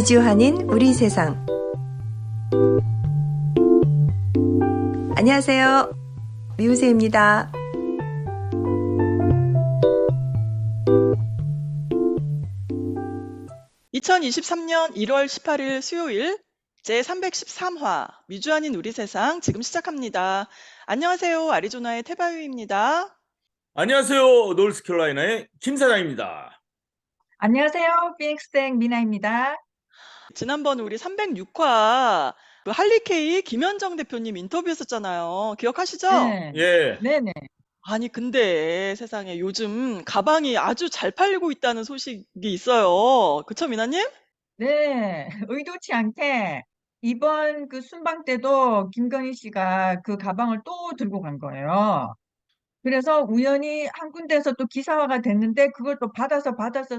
이주한인 우리 세상. 안녕하세요. 미우새입니다. (2023년 1월 18일) 수요일 제313화 미주한인 우리 세상 지금 시작합니다. 안녕하세요. 아리조나의 태바유입니다. 안녕하세요. 노스캐롤라이나의 김 사장입니다. 안녕하세요. 피닉스땡 미나입니다. 지난번 우리 306화 그 할리케이 김현정 대표님 인터뷰했었잖아요. 기억하시죠? 네. 예. 네네. 아니 근데 세상에 요즘 가방이 아주 잘 팔리고 있다는 소식이 있어요. 그쵸, 미나님? 네. 의도치 않게 이번 그 순방 때도 김건희 씨가 그 가방을 또 들고 간 거예요. 그래서 우연히 한 군데에서 또 기사화가 됐는데 그걸 또 받아서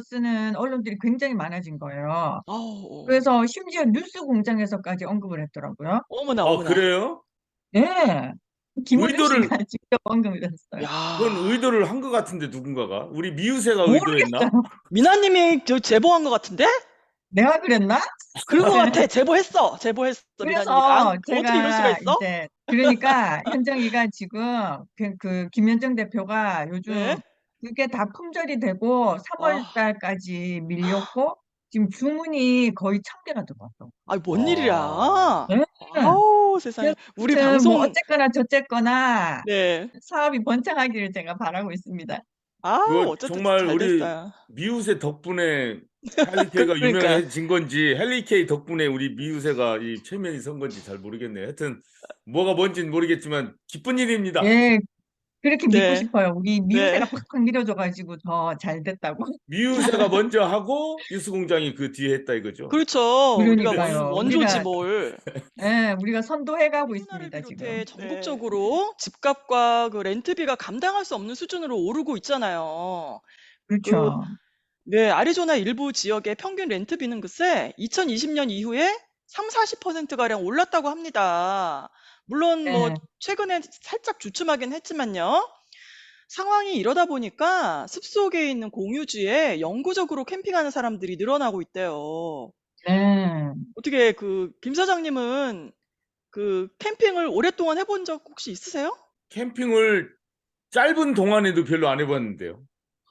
쓰는 언론들이 굉장히 많아진 거예요. 아우, 그래서 심지어 뉴스 공장에서까지 언급을 했더라고요. 어머나 아, 어머나. 그래요? 네. 김은우 의도를- 씨가 직접 언급을 했어요. 야, 그건 의도를 한 것 같은데 누군가가? 우리 미우새가 모르겠어요. 의도했나? 미나님이 저 제보한 것 같은데? 내가 그랬나? 그런 것 같아. 제보했어. 미나님이. 아, 그래서 어떻게 이럴 수가 제가 있어? 이제 그러니까 현정이가 지금 그 김현정 대표가 요즘 네. 그게 다 품절이 되고 3월 아, 달까지 밀렸고 지금 주문이 거의 1000개가 들어왔어. 아니, 뭔 아. 일이야. 네. 아우, 세상에. 우리 아무튼 방송, 뭐 어쨌거나 저쨌거나 네. 사업이 번창하기를 제가 바라고 있습니다. 아우, 이거 어쨌든 정말 잘 우리 됐어요. 미우새 덕분에 헬리케이가 그러니까. 유명해진 건지 헬리케이 덕분에 우리 미우새가 이 최면이 선 건지 잘 모르겠네요. 하여튼 뭐가 뭔지는 모르겠지만 기쁜 일입니다. 예, 그렇게 믿고 네. 싶어요. 우리 미우새가 네. 팍팍 밀어줘가지고 더 잘 됐다고. 미우새가 먼저 하고 뉴스공장이 그 뒤에 했다 이거죠. 그렇죠. 우리가 그러니까요. 원조지 우리가 뭘. 우리가 선도해가고 코로나를 있습니다, 지금. 비롯해 전국적으로 집값과 그 렌트비가 감당할 수 없는 수준으로 오르고 있잖아요. 그렇죠. 네, 아리조나 일부 지역의 평균 렌트비는 글쎄 2020년 이후에 30~40%가량 올랐다고 합니다. 물론 뭐 네. 최근에 살짝 주춤하긴 했지만요. 상황이 이러다 보니까 숲속에 있는 공유지에 영구적으로 캠핑하는 사람들이 늘어나고 있대요. 네. 어떻게 김 사장님은 그 캠핑을 오랫동안 해본 적 혹시 있으세요? 캠핑을 짧은 동안에도 별로 안 해봤는데요.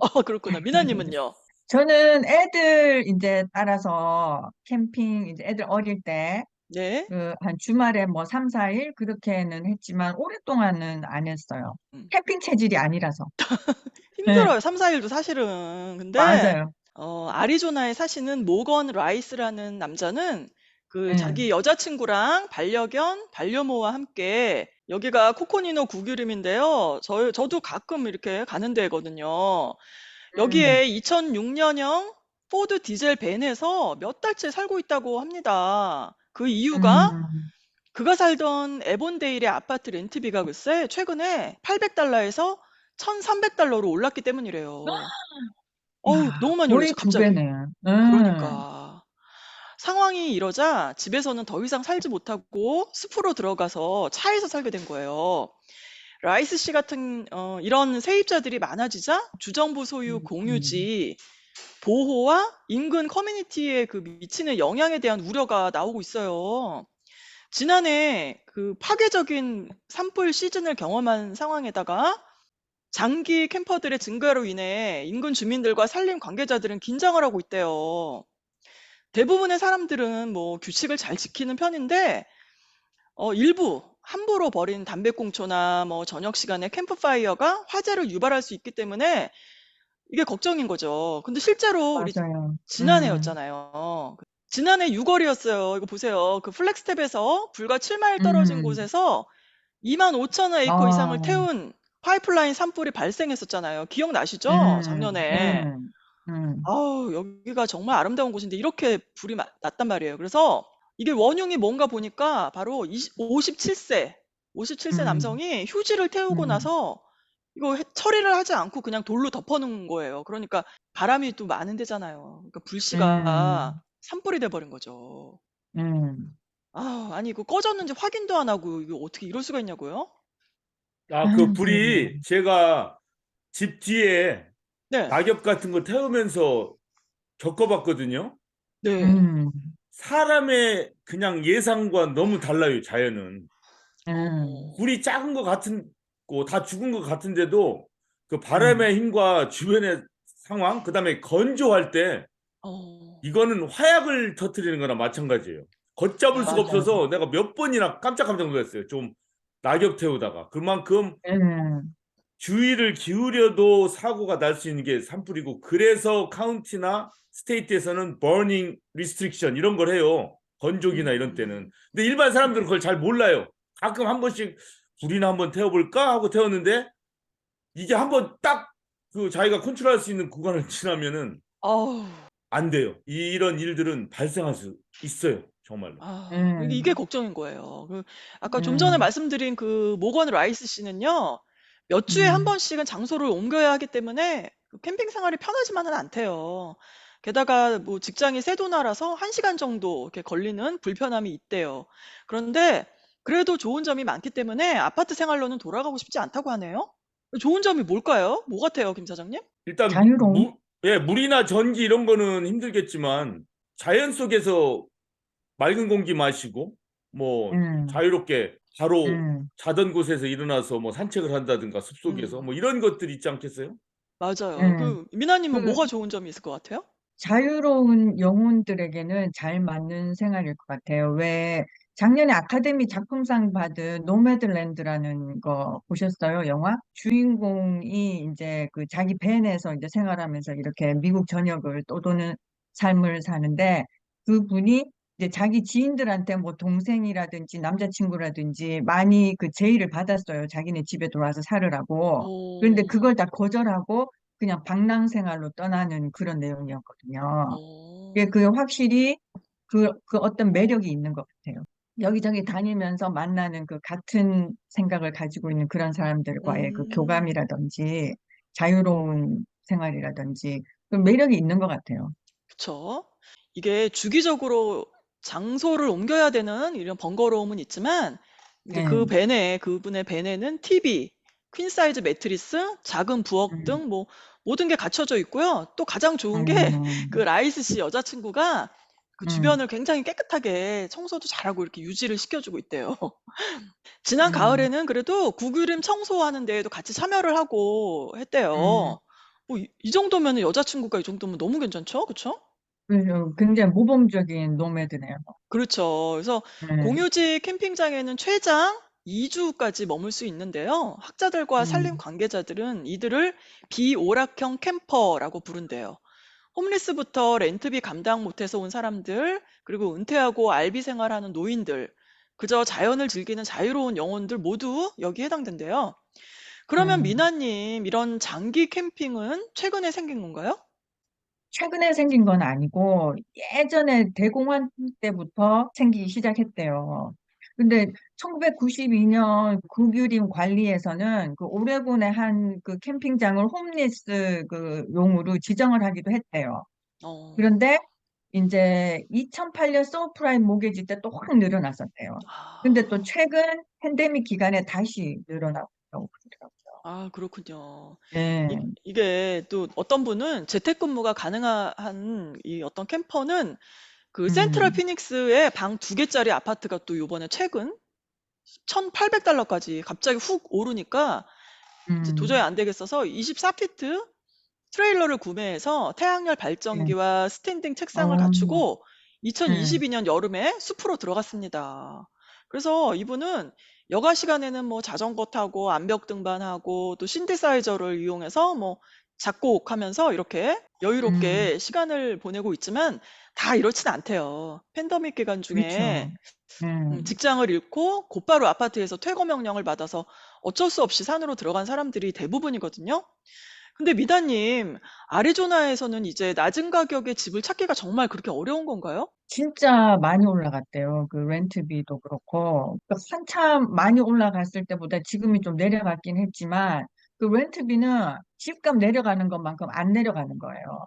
아, 그렇구나. 미나님은요? 저는 애들 이제 따라서 캠핑, 이제 애들 어릴 때, 네. 한 주말에 뭐 3, 4일 그렇게는 했지만 오랫동안은 안 했어요. 음. 캠핑 체질이 아니라서. 네. 힘들어요. 3~4일도 사실은. 근데 맞아요. 아리조나에 사시는 모건 라이스라는 남자는 네. 자기 여자친구랑 반려견, 반려모와 함께 여기가 코코니노 구규림인데요. 저도 가끔 이렇게 가는 데거든요. 여기에 2006년형 포드 디젤 밴에서 몇 달째 살고 있다고 합니다. 그 이유가 음. 그가 살던 에본데일의 아파트 렌트비가 글쎄 최근에 $800에서 $1,300로 올랐기 때문이래요. 어우, 야, 너무 많이 거의 올랐죠, 두 갑자기. 배네. 그러니까. 상황이 이러자 집에서는 더 이상 살지 못하고 숲으로 들어가서 차에서 살게 된 거예요. 라이스 씨 같은 이런 세입자들이 많아지자 주정부 소유 공유지 보호와 인근 커뮤니티에 그 미치는 영향에 대한 우려가 나오고 있어요. 지난해 그 파괴적인 산불 시즌을 경험한 상황에다가 장기 캠퍼들의 증가로 인해 인근 주민들과 산림 관계자들은 긴장을 하고 있대요. 대부분의 사람들은 뭐 규칙을 잘 지키는 편인데 일부 함부로 버린 담배꽁초나 뭐 저녁 시간에 캠프파이어가 화재를 유발할 수 있기 때문에 이게 걱정인 거죠. 근데 실제로 우리 맞아요. 지난해였잖아요. 지난해 6월이었어요. 이거 보세요. 그 플렉스탭에서 불과 7마일 떨어진 음. 곳에서 25,000 에이커 이상을 아, 태운 파이프라인 산불이 발생했었잖아요. 기억나시죠? 작년에. 네. 아우, 여기가 정말 아름다운 곳인데 이렇게 불이 났단 말이에요. 그래서 이게 원흉이 뭔가 보니까 바로 57세 음. 남성이 휴지를 태우고 음. 나서 이거 처리를 하지 않고 그냥 돌로 덮어놓은 거예요. 그러니까 바람이 또 많은 데잖아요. 그러니까 불씨가 음. 산불이 돼버린 거죠. 음. 아니 이거 꺼졌는지 확인도 안 하고 이거 어떻게 이럴 수가 있냐고요? 아, 그 그러게요. 불이 제가 집 뒤에 네, 낙엽 같은 거 태우면서 겪어봤거든요. 네. 음. 사람의 그냥 예상과 너무 달라요, 자연은. 음, 불이 작은 것 같은 거 다 죽은 것 같은데도 그 음, 바람의 힘과 주변의 상황, 그다음에 건조할 때 어, 이거는 화약을 터뜨리는 거나 마찬가지예요. 걷잡을 수가 아, 맞아요. 없어서 내가 몇 번이나 깜짝깜짝 놀랐어요. 좀 낙엽 태우다가. 그만큼 음, 주의를 기울여도 사고가 날 수 있는 게 산불이고, 그래서 카운티나 스테이트에서는 버닝 리스트릭션 이런 걸 해요. 건조기나 이런 때는. 근데 일반 사람들은 그걸 잘 몰라요. 가끔 한 번씩 불이나 한번 태워볼까 하고 태웠는데, 이게 한번 딱 그 자기가 컨트롤할 수 있는 구간을 지나면은 아우, 안 돼요. 이런 일들은 발생할 수 있어요. 정말로. 이게 음, 걱정인 거예요. 아까 좀 전에 음, 말씀드린 그 모건 라이스 씨는요, 몇 주에 한 음, 번씩은 장소를 옮겨야 하기 때문에 그 캠핑 생활이 편하지만은 않대요. 게다가 뭐 직장이 세도나라서 1시간 정도 이렇게 걸리는 불편함이 있대요. 그런데 그래도 좋은 점이 많기 때문에 아파트 생활로는 돌아가고 싶지 않다고 하네요. 좋은 점이 뭘까요? 뭐 같아요, 김 사장님? 일단 자유로움? 예, 물이나 전기 이런 거는 힘들겠지만 자연 속에서 맑은 공기 마시고 뭐 음, 자유롭게 바로 음, 자던 곳에서 일어나서 뭐 산책을 한다든가 숲속에서 음, 뭐 이런 것들 있지 않겠어요? 맞아요. 음. 미나님은 그 뭐가 좋은 점이 있을 것 같아요? 자유로운 영혼들에게는 잘 맞는 생활일 것 같아요. 왜 작년에 아카데미 작품상 받은 노매드랜드라는 거 보셨어요? 영화? 주인공이 이제 그 자기 밴에서 이제 생활하면서 이렇게 미국 전역을 떠도는 삶을 사는데 그분이 이제 자기 지인들한테 뭐 동생이라든지 남자친구라든지 많이 그 제의를 받았어요. 자기네 집에 들어와서 살으라고. 그런데 오, 그걸 다 거절하고 그냥 방랑 생활로 떠나는 그런 내용이었거든요. 오, 그게 확실히 그 어떤 매력이 있는 것 같아요. 여기저기 다니면서 만나는 그 같은 생각을 가지고 있는 그런 사람들과의 그 음, 교감이라든지 자유로운 생활이라든지 그 매력이 있는 것 같아요. 그쵸. 이게 주기적으로 장소를 옮겨야 되는 이런 번거로움은 있지만, 이제 예. 그분의 밴에는 TV, 퀸 사이즈 매트리스, 작은 부엌 음, 등 뭐 모든 게 갖춰져 있고요. 또 가장 좋은 게 그 음, 라이스 씨 여자친구가 그 음, 주변을 굉장히 깨끗하게 청소도 잘하고 이렇게 유지를 시켜주고 있대요. 지난 음, 가을에는 그래도 구그림 청소하는 데에도 같이 참여를 하고 음. 했대요. 이 정도면 여자친구가 이 정도면 너무 괜찮죠? 그쵸? 그래서 굉장히 모범적인 노매드네요. 그렇죠. 그래서 네. 공유지 캠핑장에는 최장 2주까지 머물 수 있는데요. 학자들과 산림 음, 관계자들은 이들을 비오락형 캠퍼라고 부른대요. 홈리스부터 렌트비 감당 못해서 온 사람들, 그리고 은퇴하고 알비 생활하는 노인들, 그저 자연을 즐기는 자유로운 영혼들 모두 여기 해당된대요. 그러면 음. 미나님, 이런 장기 캠핑은 최근에 생긴 건가요? 최근에 생긴 건 아니고 예전에 대공황 때부터 생기기 시작했대요. 근데 1992년 국유림 관리에서는 그 오레곤의 한 그 캠핑장을 홈리스 그 용으로 지정을 하기도 했대요. 어, 그런데 이제 2008년 서프라임 모기지 때 또 확 늘어났었대요. 근데 또 아, 최근 팬데믹 기간에 다시 늘어나고 있다고 그러더라고요. 그렇군요. 네. 이게 또 어떤 분은 재택근무가 가능한 이 어떤 캠퍼는 그 센트럴 음, 피닉스에 방 2개짜리 아파트가 또 요번에 최근 $1,800까지 갑자기 훅 오르니까 이제 도저히 음, 안 되겠어서 24피트 트레일러를 구매해서 태양열 네. 발전기와 스탠딩 책상을 어, 갖추고 네. 2022년 여름에 숲으로 들어갔습니다. 그래서 이분은 여가 시간에는 뭐 자전거 타고 암벽 등반하고 또 신디사이저를 이용해서 뭐 작곡하면서 이렇게 음. 여유롭게 시간을 보내고 있지만 다 이렇진 않대요. 팬데믹 기간 중에 그렇죠. 네. 직장을 잃고 곧바로 아파트에서 퇴거 명령을 받아서 어쩔 수 없이 산으로 들어간 사람들이 대부분이거든요. 근데 미다님, 아리조나에서는 이제 낮은 가격의 집을 찾기가 정말 그렇게 어려운 건가요? 진짜 많이 올라갔대요. 그 렌트비도 그렇고. 그 한참 많이 올라갔을 때보다 지금이 좀 내려갔긴 했지만, 그 렌트비는 집값 내려가는 것만큼 안 내려가는 거예요.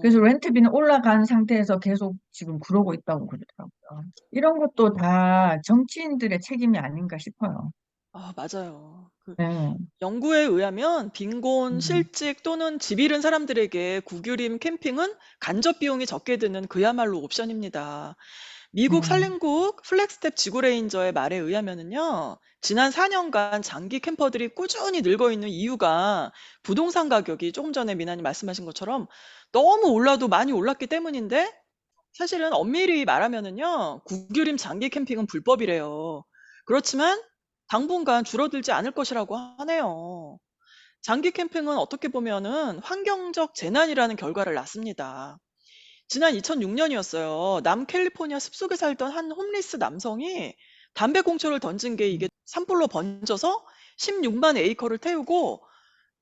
그래서 어, 렌트비는 올라간 상태에서 계속 지금 그러고 있다고 그러더라고요. 이런 것도 다 정치인들의 책임이 아닌가 싶어요. 아, 맞아요. 네. 연구에 의하면 빈곤, 음, 실직 또는 집 잃은 사람들에게 국유림 캠핑은 간접 비용이 적게 드는 그야말로 옵션입니다. 미국 음, 산림국 플렉스텝 지구레인저의 말에 의하면은요, 지난 4년간 장기 캠퍼들이 꾸준히 늘고 있는 이유가 부동산 가격이 조금 전에 미나님 말씀하신 것처럼 너무 올라도 많이 올랐기 때문인데, 사실은 엄밀히 말하면은요, 국유림 장기 캠핑은 불법이래요. 그렇지만 당분간 줄어들지 않을 것이라고 하네요. 장기 캠핑은 어떻게 보면은 환경적 재난이라는 결과를 낳습니다. 지난 2006년이었어요. 남캘리포니아 숲속에 살던 한 홈리스 남성이 담배꽁초를 던진 게 이게 산불로 번져서 16만 에이커를 태우고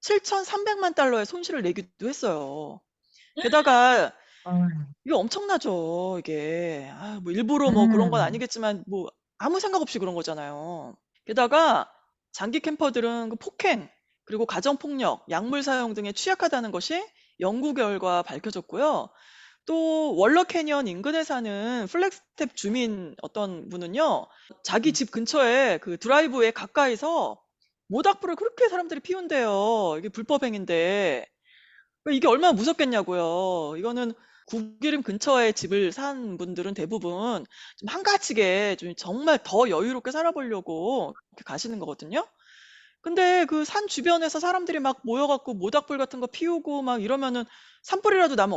7,300만 달러의 손실을 내기도 했어요. 게다가 아, 이게 엄청나죠, 이게. 아, 뭐 일부러 뭐 그런 건 음, 아니겠지만 뭐 아무 생각 없이 그런 거잖아요. 게다가 장기 캠퍼들은 그 폭행, 그리고 가정폭력, 약물 사용 등에 취약하다는 것이 연구 결과 밝혀졌고요. 또 월러 캐니언 인근에 사는 플렉스텝 주민 어떤 분은요, 자기 집 근처에 그 드라이브에 가까이서 모닥불을 그렇게 사람들이 피운대요. 이게 불법 행위인데. 이게 얼마나 무섭겠냐고요. 이거는 국기림 근처에 집을 산 분들은 대부분 좀 한가하게 좀 정말 더 여유롭게 살아보려고 이렇게 가시는 거거든요. 근데 그 산 주변에서 사람들이 막 모여갖고 모닥불 같은 거 피우고 막 이러면은 산불이라도 나면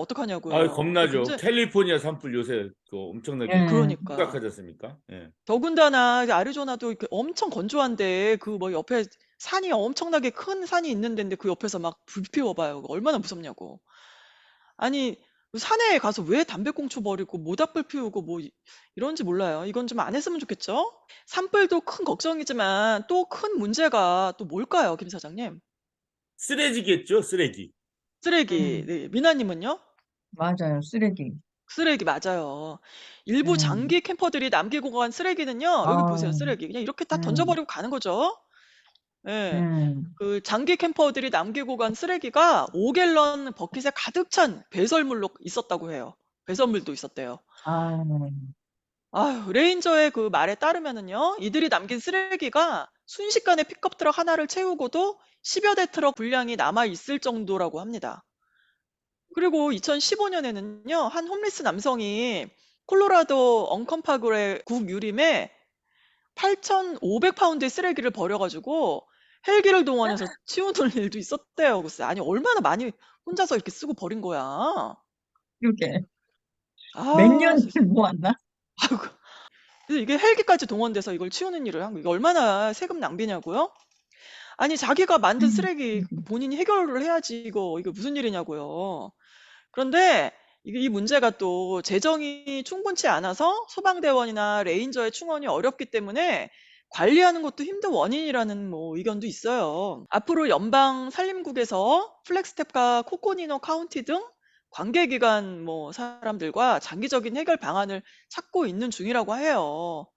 아, 어떡하냐고요. 이게 겁나죠. 굉장히, 캘리포니아 산불 요새 그 엄청나게 예, 그러니까. 심각하지 않습니까? 예. 더군다나 이제 아리조나도 이렇게 엄청 건조한데 그 뭐 옆에 산이 엄청나게 큰 산이 있는 데인데 그 옆에서 막 불 피워봐요. 그거 얼마나 무섭냐고. 아니, 그 산에 가서 왜 담배꽁초 버리고 모닥불 피우고 뭐 이런지 몰라요. 이건 좀 안 했으면 좋겠죠? 산불도 큰 걱정이지만 또 큰 문제가 또 뭘까요, 김 사장님? 쓰레기겠죠, 쓰레기. 쓰레기. 음, 네, 미나님은요? 맞아요. 쓰레기. 쓰레기 맞아요. 일부 음, 장기 캠퍼들이 남기고 간 쓰레기는요. 여기 보세요, 아, 쓰레기. 그냥 이렇게 다 음, 던져버리고 가는 거죠. 예. 음, 그 장기 캠퍼들이 남기고 간 쓰레기가 5갤런 버킷에 가득 찬 배설물로 있었다고 해요. 배설물도 있었대요. 아, 아유, 레인저의 그 말에 따르면은요, 이들이 남긴 쓰레기가 순식간에 픽업 트럭 하나를 채우고도 10여 대 트럭 분량이 남아 있을 정도라고 합니다. 그리고 2015년에는요, 한 홈리스 남성이 콜로라도 엉컴파그레 국유림에 8,500파운드의 쓰레기를 버려가지고 헬기를 동원해서 치우는 일도 있었대요. 글쎄, 아니, 얼마나 많이 혼자서 이렇게 쓰고 버린 거야. 이렇게 몇 아, 년을 모았나? 그래서 이게 헬기까지 동원돼서 이걸 치우는 일을 한 거, 이게 얼마나 세금 낭비냐고요? 아니, 자기가 만든 음, 쓰레기 본인이 해결을 해야지, 이거 무슨 일이냐고요. 그런데 이게 이 문제가 또 재정이 충분치 않아서 소방대원이나 레인저의 충원이 어렵기 때문에 관리하는 것도 힘든 원인이라는 뭐 의견도 있어요. 앞으로 연방 산림국에서 플렉스텝과 코코니노 카운티 등 관계기관 뭐 사람들과 장기적인 해결 방안을 찾고 있는 중이라고 해요.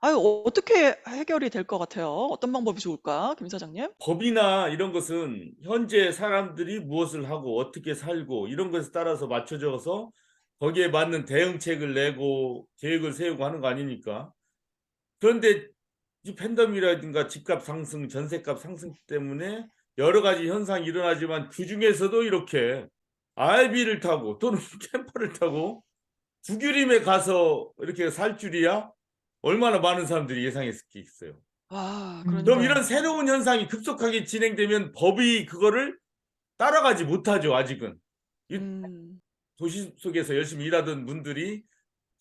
아유, 어떻게 해결이 될 것 같아요? 어떤 방법이 좋을까, 김 사장님? 법이나 이런 것은 현재 사람들이 무엇을 하고 어떻게 살고 이런 것에 따라서 맞춰져서 거기에 맞는 대응책을 내고 계획을 세우고 하는 거 아닙니까? 그런데 이 팬데믹이라든가 집값 상승, 전세값 상승 때문에 여러 가지 현상이 일어나지만 그 중에서도 이렇게 RV를 타고 또는 캠퍼를 타고 북유림에 가서 이렇게 살 줄이야 얼마나 많은 사람들이 예상했겠어요. 아, 그럼 음, 이런 그러니까요. 새로운 현상이 급속하게 진행되면 법이 그거를 따라가지 못하죠, 아직은. 이 음, 도시 속에서 열심히 일하던 분들이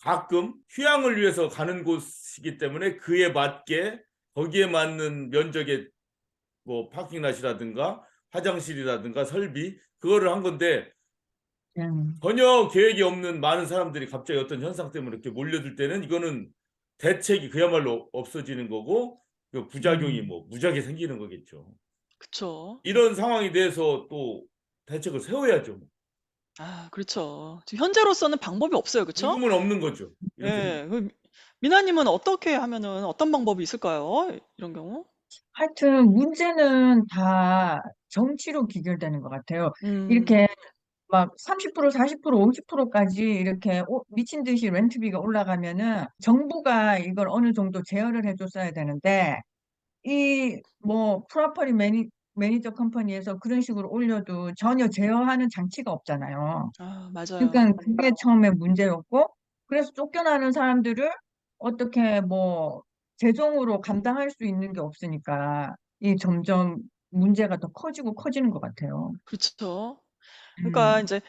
가끔 휴양을 위해서 가는 곳이기 때문에 그에 맞게 거기에 맞는 면적의 뭐 파킹랏이라든가 화장실이라든가 설비 그거를 한 건데 음, 전혀 계획이 없는 많은 사람들이 갑자기 어떤 현상 때문에 이렇게 몰려들 때는 이거는 대책이 그야말로 없어지는 거고 그 부작용이 음. 뭐 무지하게 생기는 거겠죠. 그쵸. 이런 상황에 대해서 또 대책을 세워야죠. 아, 그렇죠. 지금 현재로서는 방법이 없어요. 그쵸? 지금은 없는 거죠. 이렇게 예. 미나님은 어떻게 하면은 어떤 방법이 있을까요? 이런 경우? 하여튼 문제는 다 정치로 귀결되는 것 같아요. 음, 이렇게 막 30%, 40%, 50%까지 이렇게 미친 듯이 렌트비가 올라가면은 정부가 이걸 어느 정도 제어를 해줬어야 되는데 이 뭐 프로퍼리 매니저 컴퍼니에서 그런 식으로 올려도 전혀 제어하는 장치가 없잖아요. 아, 맞아요. 그러니까 그게 처음에 문제였고, 그래서 쫓겨나는 사람들을 어떻게 뭐 재정으로 감당할 수 있는 게 없으니까 이 점점 문제가 더 커지고 커지는 것 같아요. 그렇죠. 그러니까 음, 이제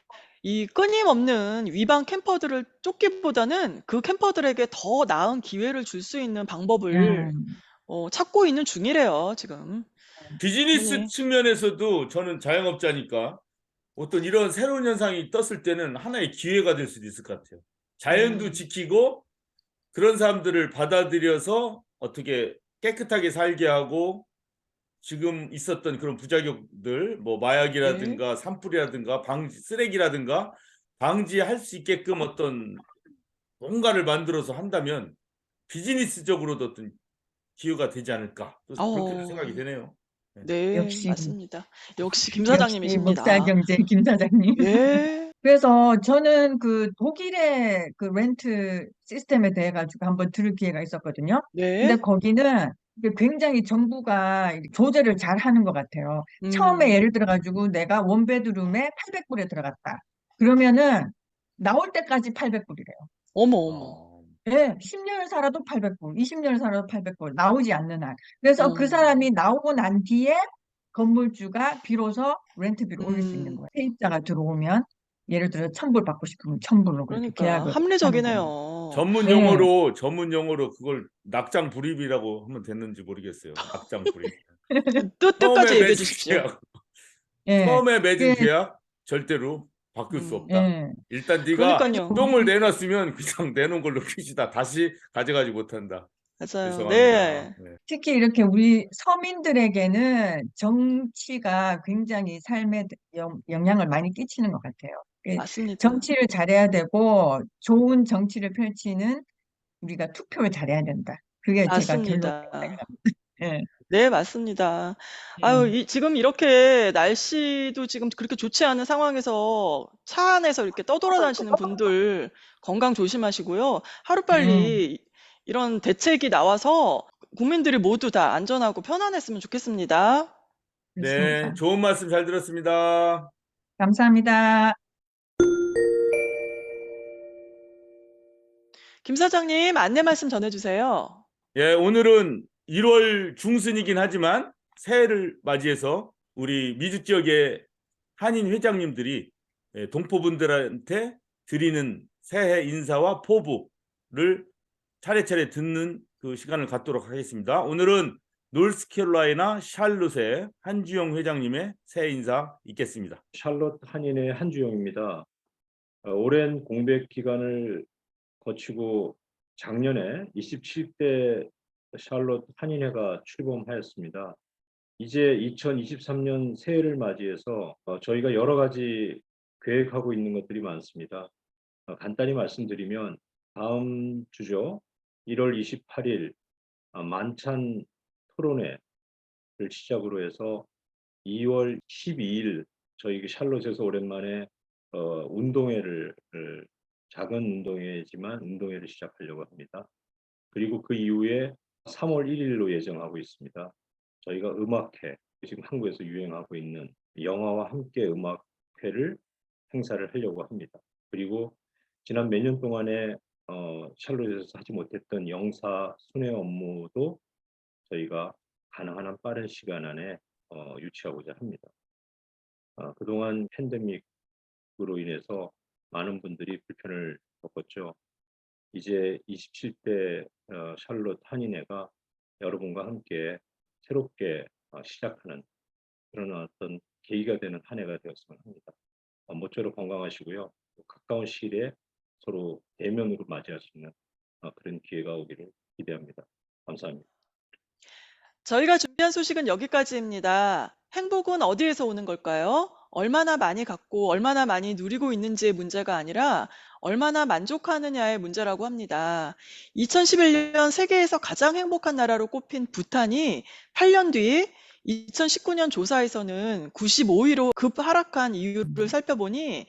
이 끊임없는 위반 캠퍼들을 쫓기보다는 그 캠퍼들에게 더 나은 기회를 줄 수 있는 방법을 음, 찾고 있는 중이래요, 지금. 비즈니스 국민이. 측면에서도 저는 자영업자니까 어떤 이런 새로운 현상이 떴을 때는 하나의 기회가 될 수도 있을 것 같아요. 자연도 음, 지키고 그런 사람들을 받아들여서 어떻게 깨끗하게 살게 하고 지금 있었던 그런 부작용들, 뭐 네. 마약이라든가 산불이라든가 쓰레기라든가 방지할 수 있게끔 어떤 뭔가를 만들어서 한다면 비즈니스적으로도 어떤 기회가 되지 않을까. 또 그렇게도 생각이 어, 되네요. 네. 네, 역시, 맞습니다. 역시 김 역시 사장님이십니다. 목사경제 김 사장님. 예, 그래서 저는 그 독일의 그 렌트 시스템에 대해 가지고 한번 들을 기회가 있었거든요. 근데 네. 거기는 이게 굉장히 정부가 조제를 잘 하는 것 같아요. 처음에 음, 예를 들어 가지고 내가 원베드룸에 800불에 들어갔다. 그러면은 나올 때까지 800불이래요. 어머, 어머. 어, 예, 10년을 살아도 800불, 20년을 살아도 800불, 나오지 않는 한. 그래서 그 어, 사람이 나오고 난 뒤에 건물주가 비로소 렌트비를 올릴 수 있는 음, 거예요. 세입자가 들어오면, 예를 들어 1000불 받고 싶으면 1000불로 그렇게 그러니까 계약을 하는 거예요. 합리적이네요. 예, 전문 용어로 그걸 낙장 불입이라고 하면 됐는지 모르겠어요. 낙장 불입. 처음에 뜻까지 얘기해 맺은 주십시오. 계약, 예, 처음에 맺은 그, 계약 절대로 바꿀 수 없다. 예. 일단 네가 그러니까요. 똥을 내놨으면 그냥 내놓은 걸로 끝이다. 다시 가져가지 못한다. 맞아요. 죄송합니다. 네, 네. 특히 이렇게 우리 서민들에게는 정치가 굉장히 삶에 영향을 많이 끼치는 것 같아요. 그 맞습니다. 정치를 잘해야 되고 좋은 정치를 펼치는 우리가 투표를 잘해야 된다. 그게 제가 결론이라고 맞습니다. 생각합니다. 예, 네, 맞습니다. 아유, 예. 지금 이렇게 날씨도 지금 그렇게 좋지 않은 상황에서 차 안에서 이렇게 떠돌아다니시는 분들 건강 조심하시고요. 예, 하루빨리 이런 대책이 나와서 국민들이 모두 다 안전하고 편안했으면 좋겠습니다. 네, 그렇습니다. 좋은 말씀 잘 들었습니다. 감사합니다. 김 사장님, 안내 말씀 전해주세요. 예, 오늘은 1월 중순이긴 하지만 새해를 맞이해서 우리 미주 지역의 한인 회장님들이 동포분들한테 드리는 새해 인사와 포부를 차례차례 듣는 그 시간을 갖도록 하겠습니다. 오늘은 노스캐롤라이나 샬롯의 한주영 회장님의 새해 인사 있겠습니다. 샬롯 한인의 한주영입니다. 오랜 공백 기간을 거치고 작년에 27대 샬롯 한인회가 출범하였습니다. 이제 2023년 새해를 맞이해서 저희가 여러 가지 계획하고 있는 것들이 많습니다. 간단히 말씀드리면 다음 주죠. 1월 28일 만찬 토론회를 시작으로 해서 2월 12일 저희 샬롯에서 오랜만에 운동회를 작은 운동회지만 운동회를 시작하려고 합니다. 그리고 그 이후에 3월 1일로 예정하고 있습니다. 저희가 음악회, 지금 한국에서 유행하고 있는 영화와 함께 음악회를 행사를 하려고 합니다. 그리고 지난 몇 년 동안에 샬롯에서 하지 못했던 영사 순회 업무도 저희가 가능한 한 빠른 시간 안에 유치하고자 합니다. 그동안 팬데믹으로 인해서 많은 분들이 불편을 겪었죠. 이제 27대 샬롯 한인회가 여러분과 함께 새롭게 시작하는 그런 어떤 계기가 되는 한 해가 되었으면 합니다. 모쪼록 건강하시고요. 가까운 시일에 서로 대면으로 맞이할 수 있는 그런 기회가 오기를 기대합니다. 감사합니다. 저희가 준비한 소식은 여기까지입니다. 행복은 어디에서 오는 걸까요? 얼마나 많이 갖고 얼마나 많이 누리고 있는지의 문제가 아니라 얼마나 만족하느냐의 문제라고 합니다. 2011년 세계에서 가장 행복한 나라로 꼽힌 부탄이 8년 뒤 2019년 조사에서는 95위로 급 하락한 이유를 살펴보니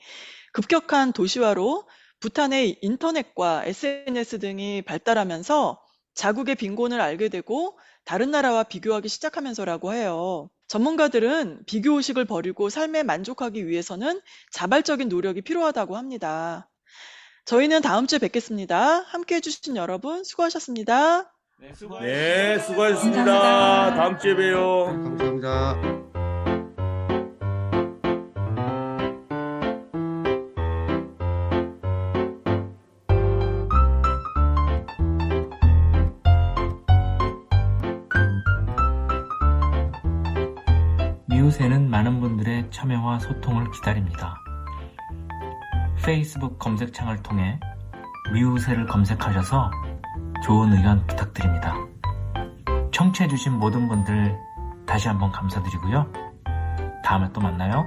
급격한 도시화로 부탄의 인터넷과 SNS 등이 발달하면서 자국의 빈곤을 알게 되고 다른 나라와 비교하기 시작하면서라고 해요. 전문가들은 비교의식을 버리고 삶에 만족하기 위해서는 자발적인 노력이 필요하다고 합니다. 저희는 다음 주에 뵙겠습니다. 함께 해주신 여러분 수고하셨습니다. 네, 수고하셨습니다. 감사합니다. 다음 주에 봬요. 감사합니다. 미우새는 많은 분들의 참여와 소통을 기다립니다. 페이스북 검색창을 통해 미우새를 검색하셔서 좋은 의견 부탁드립니다. 청취해주신 모든 분들 다시 한번 감사드리고요. 다음에 또 만나요.